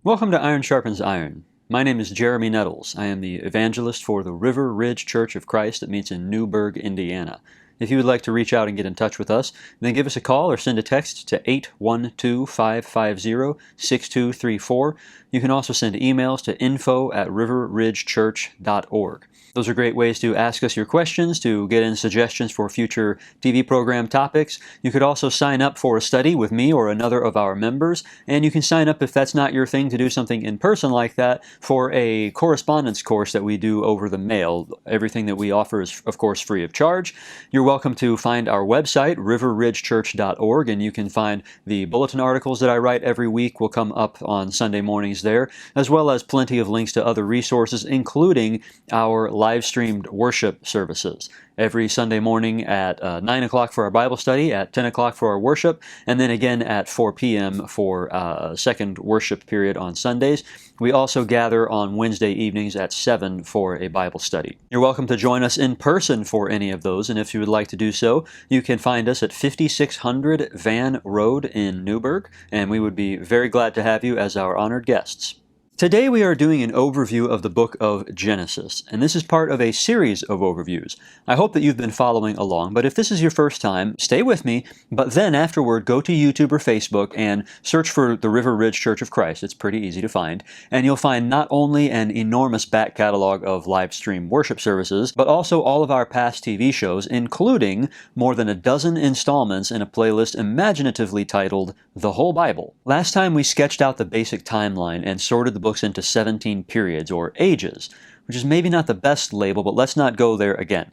Welcome to Iron Sharpens Iron. My name is Jeremy Nettles. I am the evangelist for the River Ridge Church of Christ that meets in Newburgh, Indiana. If you would like to reach out and get in touch with us, then give us a call or send a text to 812-550-6234. You can also send emails to info@riverridgechurch.org. Those are great ways to ask us your questions, to get in suggestions for future TV program topics. You could also sign up for a study with me or another of our members, and you can sign up if that's not your thing to do something in person like that for a correspondence course that we do over the mail. Everything that we offer is, of course, free of charge. You're welcome to find our website, riverridgechurch.org, and you can find the bulletin articles that I write every week will come up on Sunday mornings there, as well as plenty of links to other resources, including our live-streamed worship services. Every Sunday morning at 9 o'clock for our Bible study, at 10 o'clock for our worship, and then again at 4 p.m. for a second worship period on Sundays. We also gather on Wednesday evenings at 7 for a Bible study. You're welcome to join us in person for any of those, and if you would like to do so, you can find us at 5600 Van Road in Newburgh, and we would be very glad to have you as our honored guests. Today we are doing an overview of the book of Genesis, and this is part of a series of overviews. I hope that you've been following along, but if this is your first time, stay with me, but then afterward go to YouTube or Facebook and search for the River Ridge Church of Christ. It's pretty easy to find, and you'll find not only an enormous back catalog of live stream worship services, but also all of our past TV shows, including more than a dozen installments in a playlist imaginatively titled The Whole Bible. Last time we sketched out the basic timeline and sorted the books into 17 periods, or ages, which is maybe not the best label, but let's not go there again.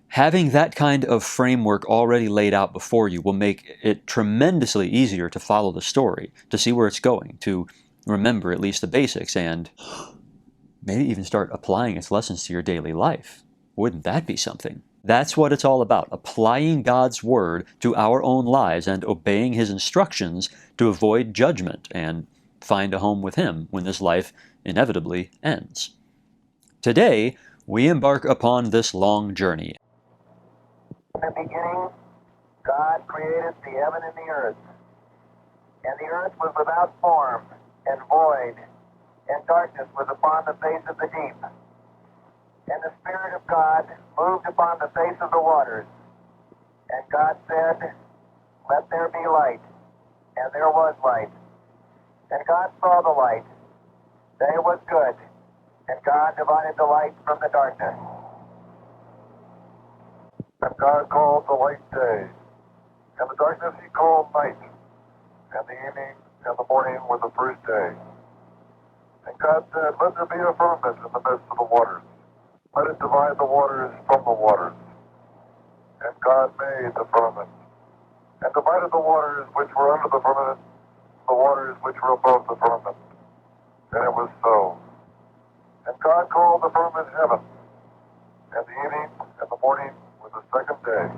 Having that kind of framework already laid out before you will make it tremendously easier to follow the story, to see where it's going, to remember at least the basics, and maybe even start applying its lessons to your daily life. Wouldn't that be something? That's what it's all about, applying God's Word to our own lives and obeying His instructions to avoid judgment and find a home with Him when this life inevitably ends. Today, we embark upon this long journey. In the beginning, God created the heaven and the earth. And the earth was without form and void, and darkness was upon the face of the deep. And the Spirit of God moved upon the face of the waters. And God said, "Let there be light." And there was light. And God saw the light, that it was good, and God divided the light from the darkness. And God called the light day, and the darkness He called night, and the evening and the morning were the first day. And God said, "Let there be a firmament in the midst of the waters. Let it divide the waters from the waters." And God made the firmament, and divided the waters which were under the firmament, the waters which were above the firmament. And it was so. And God called the firmament heaven, and the evening and the morning were the second day.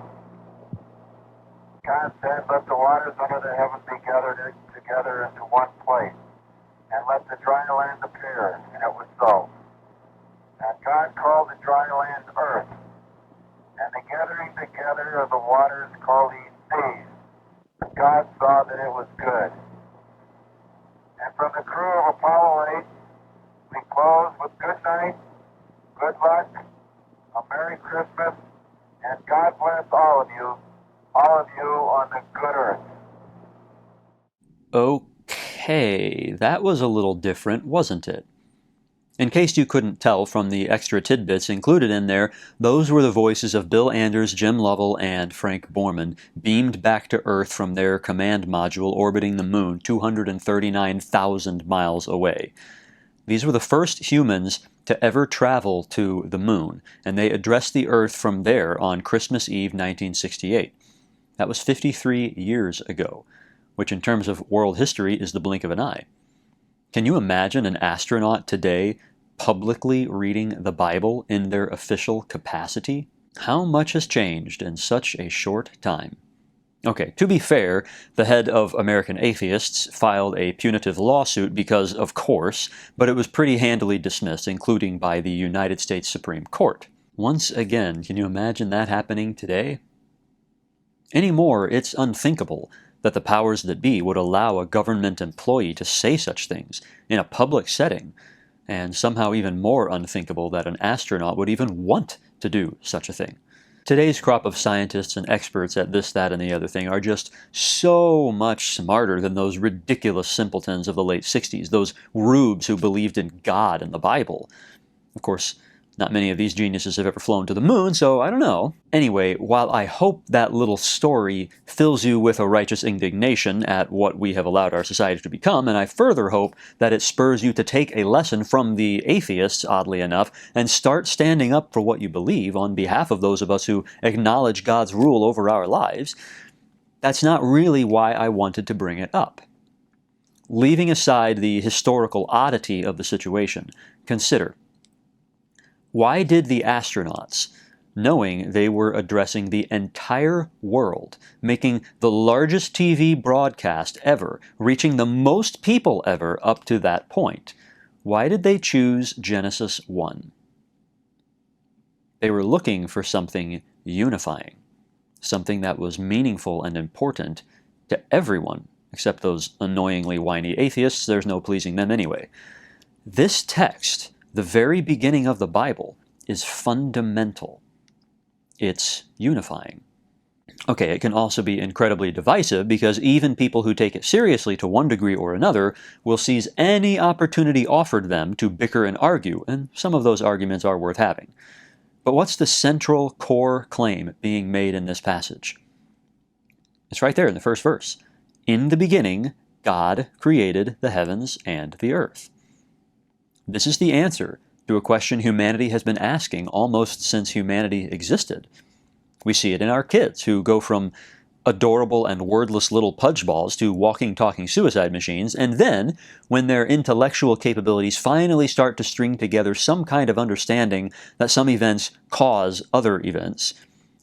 God said, "Let the waters under the heaven be gathered together into one place, and let the dry land appear." And it was so. And God called the dry land earth, and the gathering together of the waters called He seas. And God saw that it was good. And from the crew of Apollo 8, we close with good night, good luck, a Merry Christmas, and God bless all of you on the good earth. Okay, that was a little different, wasn't it? In case you couldn't tell from the extra tidbits included in there, those were the voices of Bill Anders, Jim Lovell, and Frank Borman, beamed back to Earth from their command module orbiting the Moon 239,000 miles away. These were the first humans to ever travel to the Moon, and they addressed the Earth from there on Christmas Eve 1968. That was 53 years ago, which in terms of world history is the blink of an eye. Can you imagine an astronaut today publicly reading the Bible in their official capacity? How much has changed in such a short time? Okay, to be fair, the head of American Atheists filed a punitive lawsuit because, of course, but it was pretty handily dismissed, including by the United States Supreme Court. Once again, can you imagine that happening today? Anymore, it's unthinkable that the powers that be would allow a government employee to say such things in a public setting, and somehow even more unthinkable that an astronaut would even want to do such a thing. Today's crop of scientists and experts at this, that, and the other thing are just so much smarter than those ridiculous simpletons of the late 60s, those rubes who believed in God and the Bible. Of course, not many of these geniuses have ever flown to the moon, so I don't know. Anyway, while I hope that little story fills you with a righteous indignation at what we have allowed our society to become, and I further hope that it spurs you to take a lesson from the atheists, oddly enough, and start standing up for what you believe on behalf of those of us who acknowledge God's rule over our lives, that's not really why I wanted to bring it up. Leaving aside the historical oddity of the situation, consider, why did the astronauts, knowing they were addressing the entire world, making the largest TV broadcast ever, reaching the most people ever up to that point, why did they choose Genesis 1? They were looking for something unifying, something that was meaningful and important to everyone, except those annoyingly whiny atheists. There's no pleasing them anyway. This text, the very beginning of the Bible, is fundamental. It's unifying. Okay, it can also be incredibly divisive because even people who take it seriously to one degree or another will seize any opportunity offered them to bicker and argue, and some of those arguments are worth having. But what's the central core claim being made in this passage? It's right there in the first verse. In the beginning, God created the heavens and the earth. This is the answer to a question humanity has been asking almost since humanity existed. We see it in our kids, who go from adorable and wordless little pudge balls to walking, talking suicide machines, and then, when their intellectual capabilities finally start to string together some kind of understanding that some events cause other events,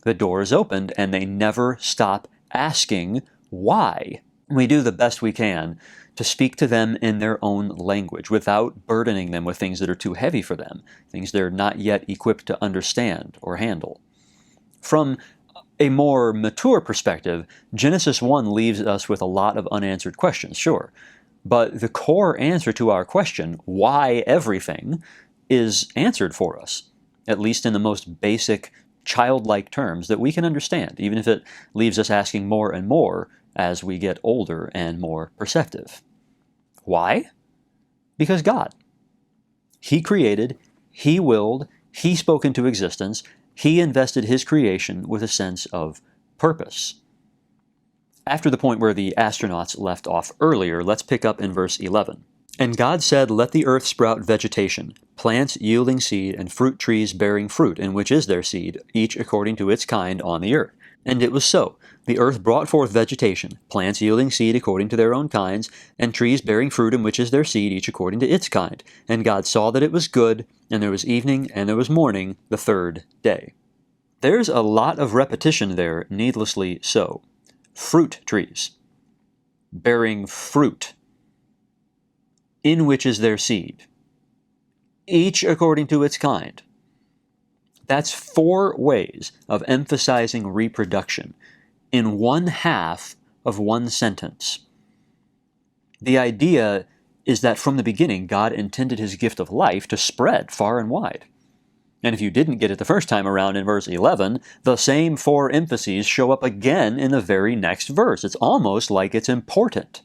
the door is opened and they never stop asking why. We do the best we can to speak to them in their own language without burdening them with things that are too heavy for them, things they're not yet equipped to understand or handle. From a more mature perspective, Genesis 1 leaves us with a lot of unanswered questions, sure. But the core answer to our question, why everything, is answered for us, at least in the most basic, childlike terms that we can understand, even if it leaves us asking more and more as we get older and more perceptive. Why? Because God. He created, He willed, He spoke into existence, He invested His creation with a sense of purpose. After the point where the astronauts left off earlier, let's pick up in verse 11. And God said, let the earth sprout vegetation, plants yielding seed, and fruit trees bearing fruit, in which is their seed, each according to its kind on the earth. And it was so. The earth brought forth vegetation, plants yielding seed according to their own kinds, and trees bearing fruit in which is their seed, each according to its kind. And God saw that it was good, and there was evening, and there was morning, the third day. There's a lot of repetition there, needlessly so. Fruit trees, bearing fruit, in which is their seed, each according to its kind. That's 4 ways of emphasizing reproduction in one half of one sentence. The idea is that from the beginning, God intended His gift of life to spread far and wide. And if you didn't get it the first time around in verse 11, the same 4 emphases show up again in the very next verse. It's almost like it's important.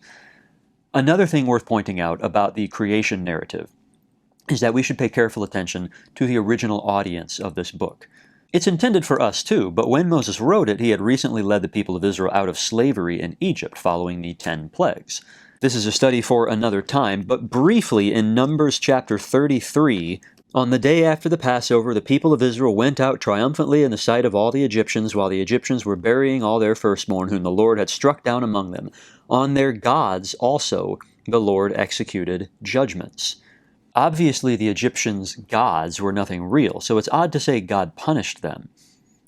Another thing worth pointing out about the creation narrative is that we should pay careful attention to the original audience of this book. It's intended for us too, but when Moses wrote it, he had recently led the people of Israel out of slavery in Egypt following the 10 plagues. This is a study for another time, but briefly in Numbers chapter 33, on the day after the Passover, the people of Israel went out triumphantly in the sight of all the Egyptians, while the Egyptians were burying all their firstborn, whom the Lord had struck down among them. On their gods also the Lord executed judgments. Obviously, the Egyptians' gods were nothing real, so it's odd to say God punished them.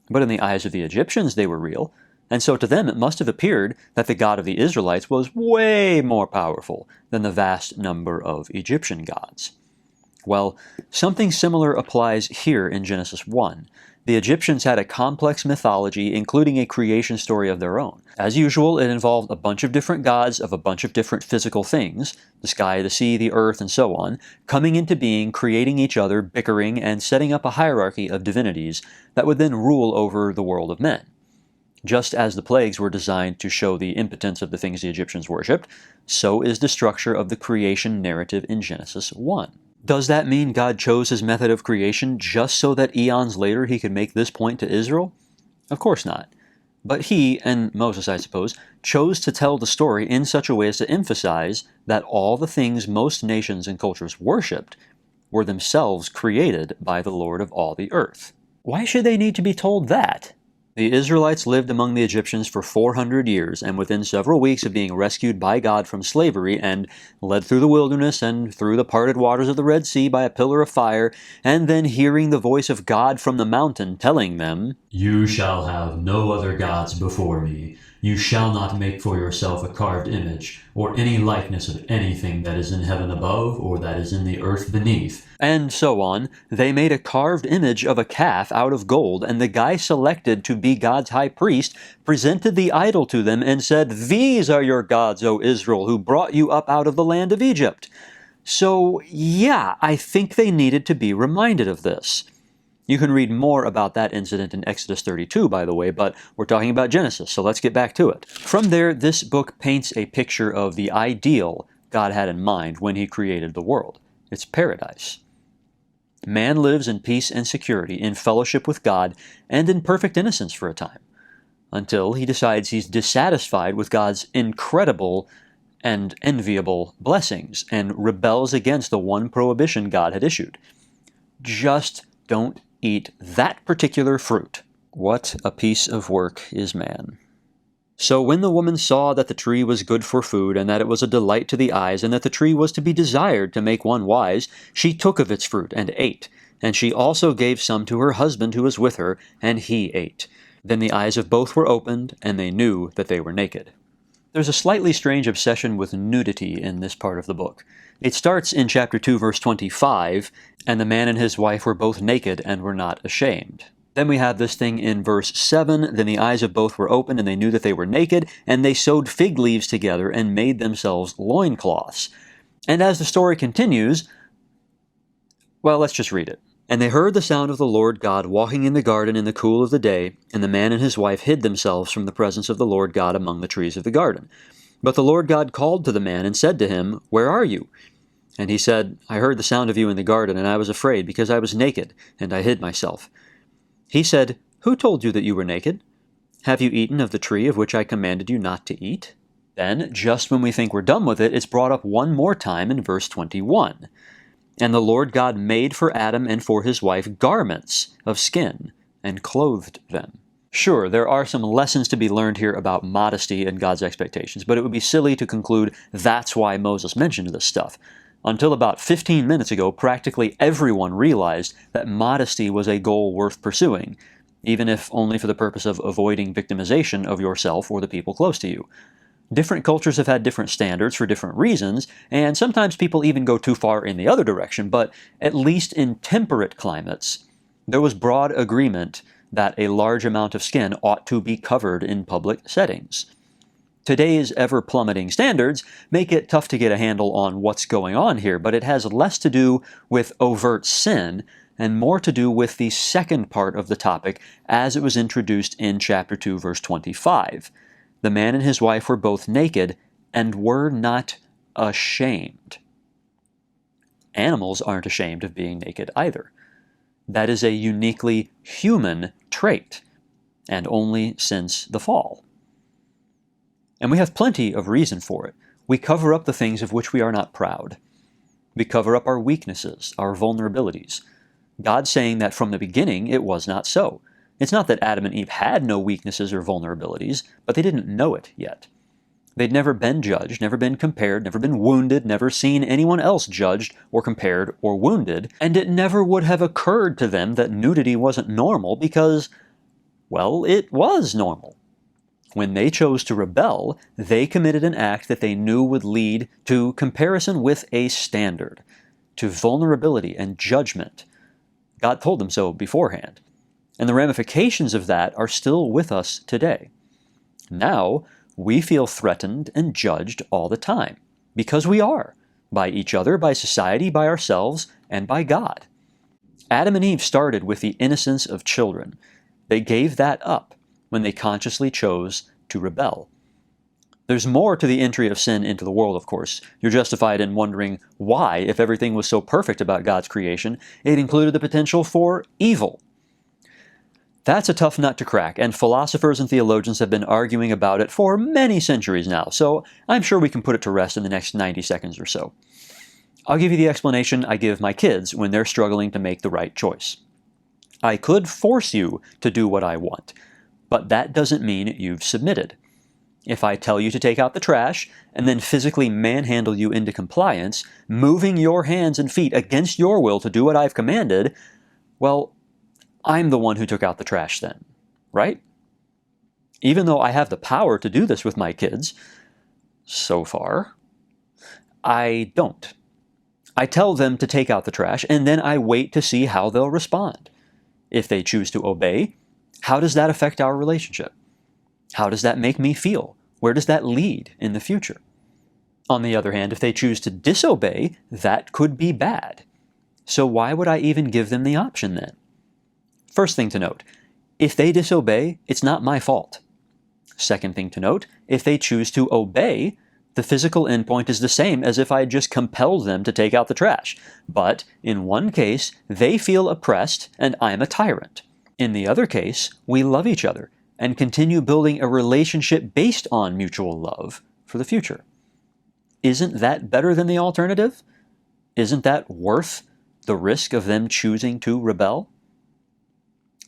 But in the eyes of the Egyptians, they were real, and so to them it must have appeared that the God of the Israelites was way more powerful than the vast number of Egyptian gods. Well, something similar applies here in Genesis 1. The Egyptians had a complex mythology, including a creation story of their own. As usual, it involved a bunch of different gods of a bunch of different physical things, the sky, the sea, the earth, and so on, coming into being, creating each other, bickering, and setting up a hierarchy of divinities that would then rule over the world of men. Just as the plagues were designed to show the impotence of the things the Egyptians worshipped, so is the structure of the creation narrative in Genesis 1. Does that mean God chose his method of creation just so that eons later he could make this point to Israel? Of course not. But he, and Moses I suppose, chose to tell the story in such a way as to emphasize that all the things most nations and cultures worshipped were themselves created by the Lord of all the earth. Why should they need to be told that? The Israelites lived among the Egyptians for 400 years, and within several weeks of being rescued by God from slavery and led through the wilderness and through the parted waters of the Red Sea by a pillar of fire, and then hearing the voice of God from the mountain telling them, "You shall have no other gods before me. You shall not make for yourself a carved image, or any likeness of anything that is in heaven above, or that is in the earth beneath," and so on, they made a carved image of a calf out of gold, and the guy selected to be God's high priest presented the idol to them and said, "These are your gods, O Israel, who brought you up out of the land of Egypt." So, yeah, I think they needed to be reminded of this. You can read more about that incident in Exodus 32, by the way, but we're talking about Genesis, so let's get back to it. From there, this book paints a picture of the ideal God had in mind when he created the world. It's paradise. Man lives in peace and security, in fellowship with God, and in perfect innocence for a time, until he decides he's dissatisfied with God's incredible and enviable blessings and rebels against the one prohibition God had issued. Just don't eat that particular fruit. What a piece of work is man. So when the woman saw that the tree was good for food, and that it was a delight to the eyes, and that the tree was to be desired to make one wise, she took of its fruit and ate. And she also gave some to her husband who was with her, and he ate. Then the eyes of both were opened, and they knew that they were naked. There's a slightly strange obsession with nudity in this part of the book. It starts in chapter 2, verse 25, and the man and his wife were both naked and were not ashamed. Then we have this thing in verse 7, then the eyes of both were opened, and they knew that they were naked, and they sewed fig leaves together and made themselves loincloths. And as the story continues, well, let's just read it. And they heard the sound of the Lord God walking in the garden in the cool of the day, and the man and his wife hid themselves from the presence of the Lord God among the trees of the garden. But the Lord God called to the man and said to him, "Where are you?" And he said, "I heard the sound of you in the garden, and I was afraid, because I was naked, and I hid myself." He said, "Who told you that you were naked? Have you eaten of the tree of which I commanded you not to eat?" Then, just when we think we're done with it, it's brought up one more time in verse 21. And the Lord God made for Adam and for his wife garments of skin, and clothed them. Sure, there are some lessons to be learned here about modesty and God's expectations, but it would be silly to conclude that's why Moses mentioned this stuff. Until about 15 minutes ago, practically everyone realized that modesty was a goal worth pursuing, even if only for the purpose of avoiding victimization of yourself or the people close to you. Different cultures have had different standards for different reasons, and sometimes people even go too far in the other direction, but at least in temperate climates, there was broad agreement that a large amount of skin ought to be covered in public settings. Today's ever-plummeting standards make it tough to get a handle on what's going on here, but it has less to do with overt sin and more to do with the second part of the topic as it was introduced in chapter 2, verse 25. The man and his wife were both naked and were not ashamed. Animals aren't ashamed of being naked either. That is a uniquely human trait, and only since the fall. And we have plenty of reason for it. We cover up the things of which we are not proud. We cover up our weaknesses, our vulnerabilities. God saying that from the beginning it was not so. It's not that Adam and Eve had no weaknesses or vulnerabilities, but they didn't know it yet. They'd never been judged, never been compared, never been wounded, never seen anyone else judged or compared or wounded, and it never would have occurred to them that nudity wasn't normal because, well, it was normal. When they chose to rebel, they committed an act that they knew would lead to comparison with a standard, to vulnerability and judgment. God told them so beforehand. And the ramifications of that are still with us today. Now, we feel threatened and judged all the time, because we are, by each other, by society, by ourselves, and by God. Adam and Eve started with the innocence of children. They gave that up when they consciously chose to rebel. There's more to the entry of sin into the world, of course. You're justified in wondering why, if everything was so perfect about God's creation, it included the potential for evil. That's a tough nut to crack, and philosophers and theologians have been arguing about it for many centuries now, so I'm sure we can put it to rest in the next 90 seconds or so. I'll give you the explanation I give my kids when they're struggling to make the right choice. I could force you to do what I want, but that doesn't mean you've submitted. If I tell you to take out the trash and then physically manhandle you into compliance, moving your hands and feet against your will to do what I've commanded, well, I'm the one who took out the trash then, right? Even though I have the power to do this with my kids, so far, I don't. I tell them to take out the trash, and then I wait to see how they'll respond. If they choose to obey, how does that affect our relationship? How does that make me feel? Where does that lead in the future? On the other hand, if they choose to disobey, that could be bad. So why would I even give them the option then? First thing to note, if they disobey, it's not my fault. Second thing to note, if they choose to obey, the physical endpoint is the same as if I had just compelled them to take out the trash. But in one case, they feel oppressed and I'm a tyrant. In the other case, we love each other and continue building a relationship based on mutual love for the future. Isn't that better than the alternative? Isn't that worth the risk of them choosing to rebel?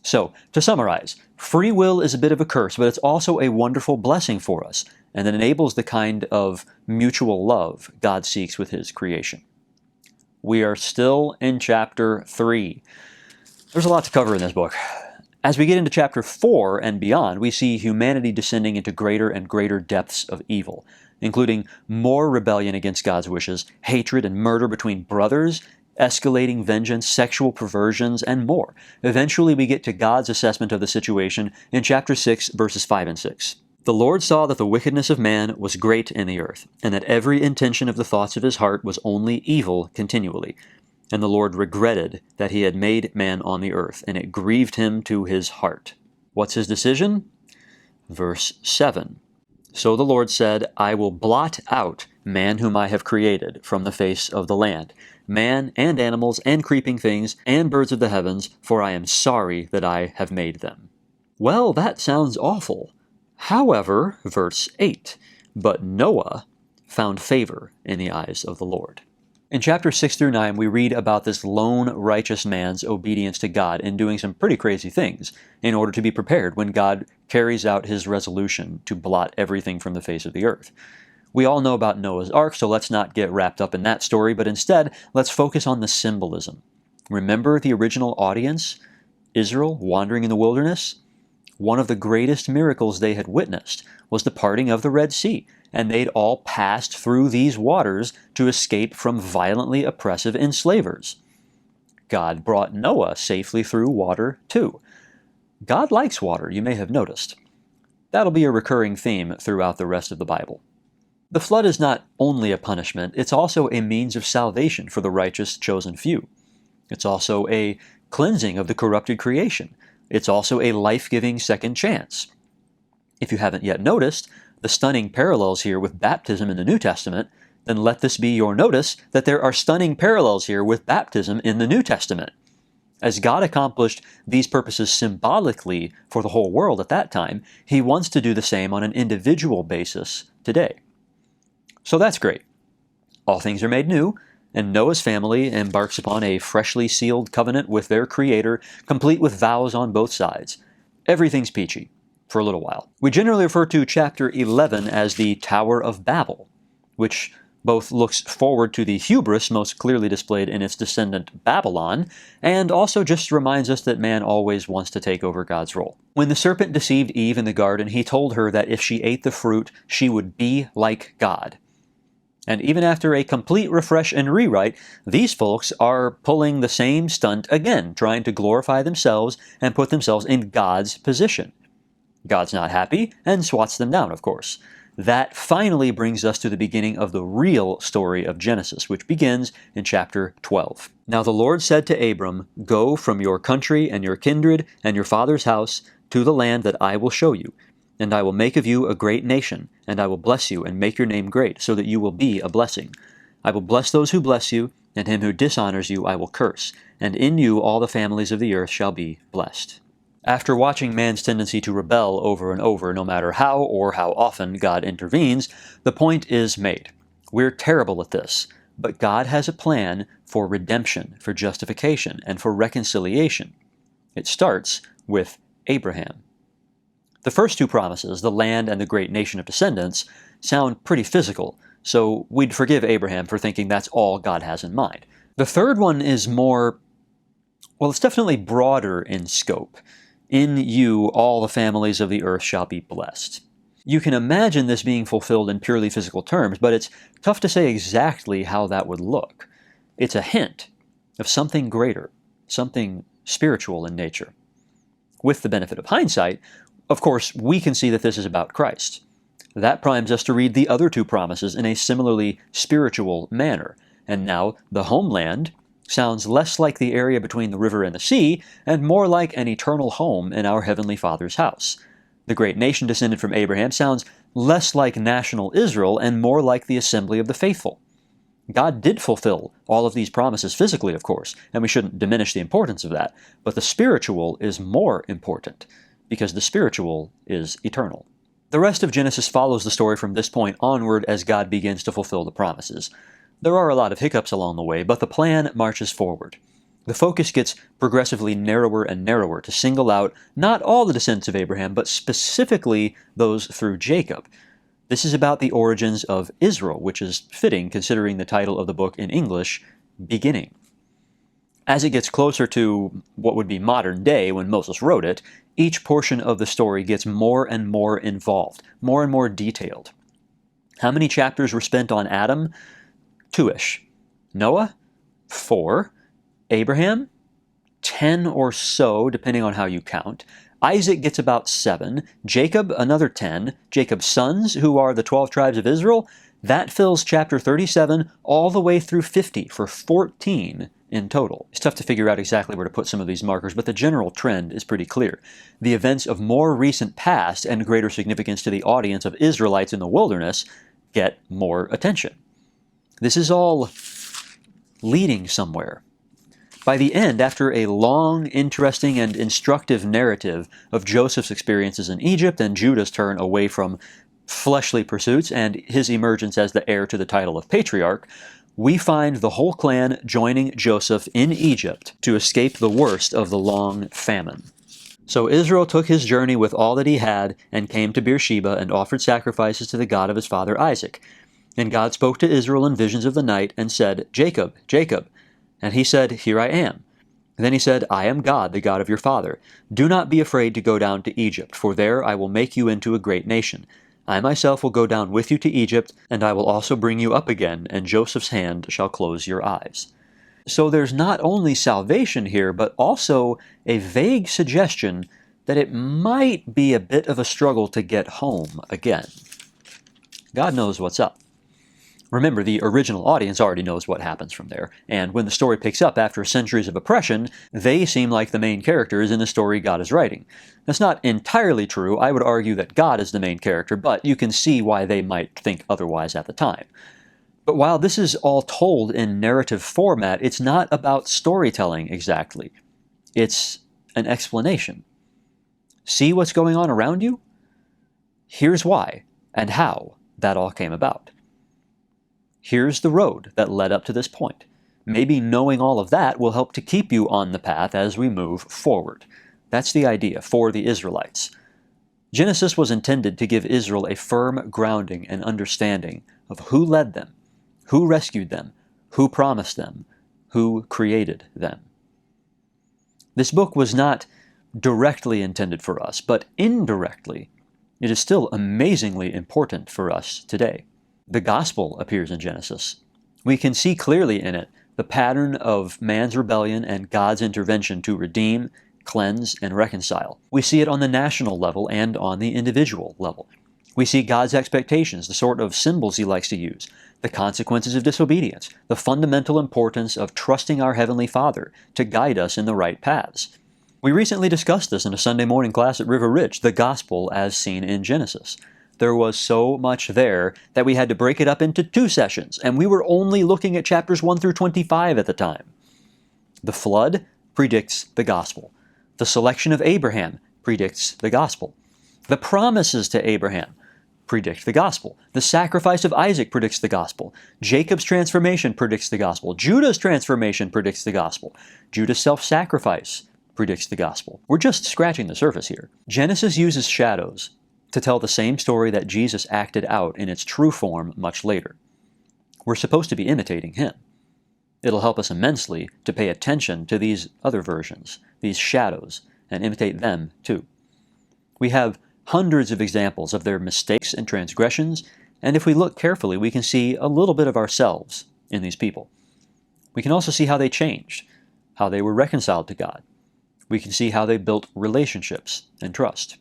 So, to summarize, free will is a bit of a curse, but it's also a wonderful blessing for us, and it enables the kind of mutual love God seeks with His creation. We are still in chapter 3. There's a lot to cover in this book. As we get into chapter 4 and beyond, we see humanity descending into greater and greater depths of evil, including more rebellion against God's wishes, hatred and murder between brothers, escalating vengeance, sexual perversions, and more. Eventually, we get to God's assessment of the situation in chapter 6, verses 5 and 6. The Lord saw that the wickedness of man was great in the earth, and that every intention of the thoughts of his heart was only evil continually. And the Lord regretted that he had made man on the earth, and it grieved him to his heart. What's his decision? Verse 7. So the Lord said, I will blot out man whom I have created from the face of the land, man and animals and creeping things and birds of the heavens, for I am sorry that I have made them. Well, that sounds awful. However, verse 8, but Noah found favor in the eyes of the Lord. In chapters 6 through 9, we read about this lone righteous man's obedience to God in doing some pretty crazy things in order to be prepared when God carries out his resolution to blot everything from the face of the earth. We all know about Noah's Ark, so let's not get wrapped up in that story, but instead, let's focus on the symbolism. Remember the original audience, Israel wandering in the wilderness? One of the greatest miracles they had witnessed was the parting of the Red Sea, and they'd all passed through these waters to escape from violently oppressive enslavers. God brought Noah safely through water, too. God likes water, you may have noticed. That'll be a recurring theme throughout the rest of the Bible. The flood is not only a punishment, it's also a means of salvation for the righteous chosen few. It's also a cleansing of the corrupted creation. It's also a life-giving second chance. If you haven't yet noticed the stunning parallels here with baptism in the New Testament, then let this be your notice that there are stunning parallels here with baptism in the New Testament. As God accomplished these purposes symbolically for the whole world at that time, He wants to do the same on an individual basis today. So that's great. All things are made new, and Noah's family embarks upon a freshly sealed covenant with their Creator, complete with vows on both sides. Everything's peachy, for a little while. We generally refer to chapter 11 as the Tower of Babel, which both looks forward to the hubris most clearly displayed in its descendant Babylon, and also just reminds us that man always wants to take over God's role. When the serpent deceived Eve in the garden, he told her that if she ate the fruit, she would be like God. And even after a complete refresh and rewrite, these folks are pulling the same stunt again, trying to glorify themselves and put themselves in God's position. God's not happy and swats them down, of course. That finally brings us to the beginning of the real story of Genesis, which begins in chapter 12. Now the Lord said to Abram, "Go from your country and your kindred and your father's house to the land that I will show you. And I will make of you a great nation, and I will bless you and make your name great, so that you will be a blessing. I will bless those who bless you, and him who dishonors you I will curse, and in you all the families of the earth shall be blessed." After watching man's tendency to rebel over and over, no matter how or how often God intervenes, the point is made. We're terrible at this, but God has a plan for redemption, for justification, and for reconciliation. It starts with Abraham. The first two promises, the land and the great nation of descendants, sound pretty physical, so we'd forgive Abraham for thinking that's all God has in mind. The third one is more, well, it's definitely broader in scope. In you all the families of the earth shall be blessed. You can imagine this being fulfilled in purely physical terms, but it's tough to say exactly how that would look. It's a hint of something greater, something spiritual in nature. With the benefit of hindsight, of course, we can see that this is about Christ. That primes us to read the other two promises in a similarly spiritual manner. And now, the homeland sounds less like the area between the river and the sea, and more like an eternal home in our Heavenly Father's house. The great nation descended from Abraham sounds less like national Israel and more like the assembly of the faithful. God did fulfill all of these promises physically, of course, and we shouldn't diminish the importance of that, but the spiritual is more important, because the spiritual is eternal. The rest of Genesis follows the story from this point onward as God begins to fulfill the promises. There are a lot of hiccups along the way, but the plan marches forward. The focus gets progressively narrower and narrower to single out not all the descendants of Abraham, but specifically those through Jacob. This is about the origins of Israel, which is fitting considering the title of the book in English, Beginning. As it gets closer to what would be modern day when Moses wrote it, each portion of the story gets more and more involved, more and more detailed. How many chapters were spent on Adam? 2-ish. Noah? 4. Abraham? 10 or so, depending on how you count. Isaac gets about 7. Jacob, another 10. Jacob's sons, who are the 12 tribes of Israel, that fills chapter 37 all the way through 50 for 14 in total. It's tough to figure out exactly where to put some of these markers, but the general trend is pretty clear. The events of more recent past and greater significance to the audience of Israelites in the wilderness get more attention. This is all leading somewhere. By the end, after a long, interesting, and instructive narrative of Joseph's experiences in Egypt and Judah's turn away from fleshly pursuits and his emergence as the heir to the title of patriarch, we find the whole clan joining Joseph in Egypt to escape the worst of the long famine. So Israel took his journey with all that he had and came to Beersheba and offered sacrifices to the God of his father Isaac. And God spoke to Israel in visions of the night and said, "Jacob, Jacob." And he said, "Here I am." And then he said, "I am God, the God of your father. Do not be afraid to go down to Egypt, for there I will make you into a great nation. I myself will go down with you to Egypt, and I will also bring you up again, and Joseph's hand shall close your eyes." So there's not only salvation here, but also a vague suggestion that it might be a bit of a struggle to get home again. God knows what's up. Remember, the original audience already knows what happens from there, and when the story picks up after centuries of oppression, they seem like the main characters in the story God is writing. That's not entirely true. I would argue that God is the main character, but you can see why they might think otherwise at the time. But while this is all told in narrative format, it's not about storytelling exactly. It's an explanation. See what's going on around you? Here's why and how that all came about. Here's the road that led up to this point. Maybe knowing all of that will help to keep you on the path as we move forward. That's the idea for the Israelites. Genesis was intended to give Israel a firm grounding and understanding of who led them, who rescued them, who promised them, who created them. This book was not directly intended for us, but indirectly, it is still amazingly important for us today. The gospel appears in Genesis. We can see clearly in it the pattern of man's rebellion and God's intervention to redeem, cleanse, and reconcile. We see it on the national level and on the individual level. We see God's expectations, the sort of symbols He likes to use, the consequences of disobedience, the fundamental importance of trusting our Heavenly Father to guide us in the right paths. We recently discussed this in a Sunday morning class at River Ridge, the gospel as seen in Genesis. There was so much there that we had to break it up into 2 sessions, and we were only looking at chapters 1 through 25 at the time. The flood predicts the gospel. The selection of Abraham predicts the gospel. The promises to Abraham predict the gospel. The sacrifice of Isaac predicts the gospel. Jacob's transformation predicts the gospel. Judah's transformation predicts the gospel. Judah's self-sacrifice predicts the gospel. We're just scratching the surface here. Genesis uses shadows to tell the same story that Jesus acted out in its true form much later. We're supposed to be imitating Him. It'll help us immensely to pay attention to these other versions, these shadows, and imitate them too. We have hundreds of examples of their mistakes and transgressions, and if we look carefully, we can see a little bit of ourselves in these people. We can also see how they changed, how they were reconciled to God. We can see how they built relationships and trust.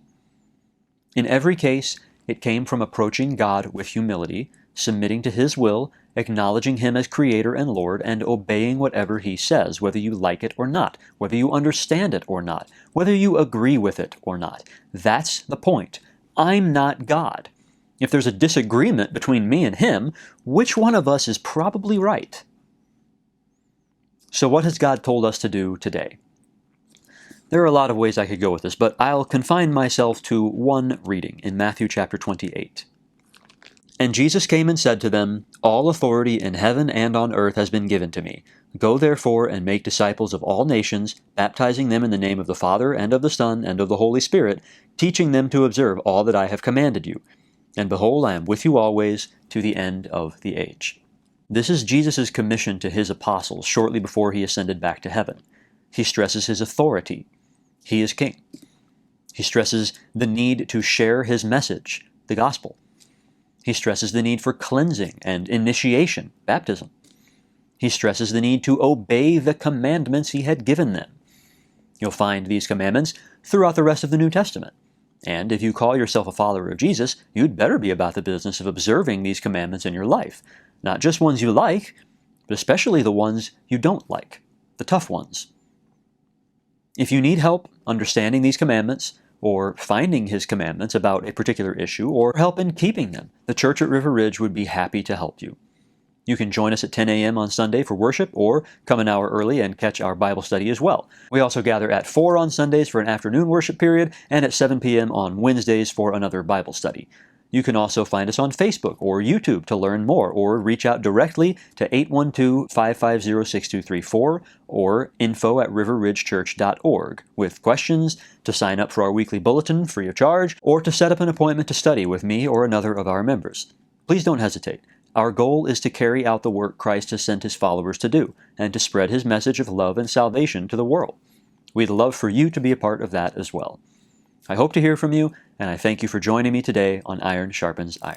In every case, it came from approaching God with humility, submitting to His will, acknowledging Him as Creator and Lord, and obeying whatever He says, whether you like it or not, whether you understand it or not, whether you agree with it or not. That's the point. I'm not God. If there's a disagreement between me and Him, which one of us is probably right? So what has God told us to do today? There are a lot of ways I could go with this, but I'll confine myself to one reading in Matthew chapter 28. And Jesus came and said to them, All authority in heaven and on earth has been given to me. Go therefore and make disciples of all nations, baptizing them in the name of the Father and of the Son and of the Holy Spirit, teaching them to observe all that I have commanded you. And behold, I am with you always to the end of the age. This is Jesus' commission to His apostles shortly before He ascended back to heaven. He stresses His authority. He is king. He stresses the need to share His message, the gospel. He stresses the need for cleansing and initiation, baptism. He stresses the need to obey the commandments He had given them. You'll find these commandments throughout the rest of the New Testament. And if you call yourself a follower of Jesus, you'd better be about the business of observing these commandments in your life. Not just ones you like, but especially the ones you don't like, the tough ones. If you need help understanding these commandments, or finding His commandments about a particular issue, or help in keeping them, the church at River Ridge would be happy to help you. You can join us at 10 a.m. on Sunday for worship, or come an hour early and catch our Bible study as well. We also gather at 4 on Sundays for an afternoon worship period, and at 7 p.m. on Wednesdays for another Bible study. You can also find us on Facebook or YouTube to learn more, or reach out directly to 812-550-6234 or info@riverridgechurch.org with questions, to sign up for our weekly bulletin free of charge, or to set up an appointment to study with me or another of our members. Please don't hesitate. Our goal is to carry out the work Christ has sent His followers to do, and to spread His message of love and salvation to the world. We'd love for you to be a part of that as well. I hope to hear from you, and I thank you for joining me today on Iron Sharpens Iron.